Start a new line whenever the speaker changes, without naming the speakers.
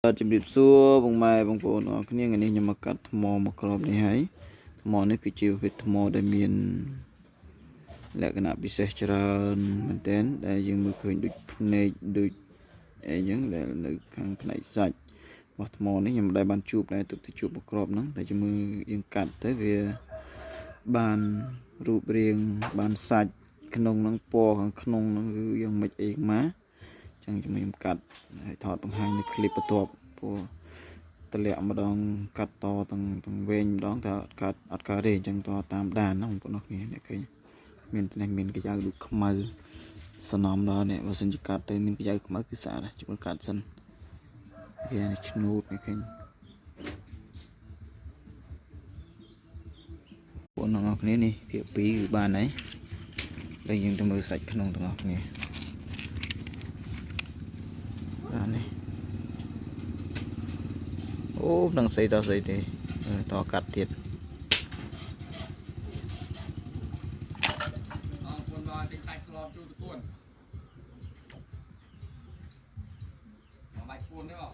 ជំរាបសួរបងម៉ែបងប្អូនអរគ្នាថ្ងៃនេះខ្ញុំមកកាត់ថ្មមកក្របនេះហើយថ្មនេះគឺជាប្រភេទថ្មដែលមានលក្ខណៈពិសេសច្រើនមែនទែនដែលយើងមើលឃើញដូចភ្នែកដូចអីចឹងដែលនៅខាងផ្នែកសាច់របស់ថ្មនេះខ្ញុំមិនដែលបានជួបដែរទុកទៅជួបមកក្របហ្នឹងតែជំរឿយើងកាត់ទៅវាបានរូបរាងបានសាច់ក្នុងហ្នឹងពណ៌ខាងក្នុងហ្នឹងគឺយ៉ាងម៉េចអីមកចឹងខ្ញុំកាត់ហើយថតបង្ហាញនៅคลิปបន្ទាប់ព្រោះតម្លាក់ម្ដងកាត់តទាំងវែងម្ដងតែអត់កើតទេអញ្ចឹងតតាមដានណាបងប្អូនគ្នាអ្នកឃើញមានតែមានកញ្ចៅដូចខ្មៅសំណំដល់នេះបើសិនជាកាត់ទៅមានកញ្ចៅខ្មៅគឺស្អាតហើយជួយកាត់សិនគេឈ្នួតនេះឃើញបងប្អូនគ្នានេះភាគ2គឺបានហើយហើយយើងទៅមើលសាច់ក្នុងទាំងអស់គ្នាបាននេះអូនឹងស្អីតស្អីទេតកាត់ទៀតអរគុណដល់ទីតាច់ស្លជួតគួនមកបាច់គួនទេបង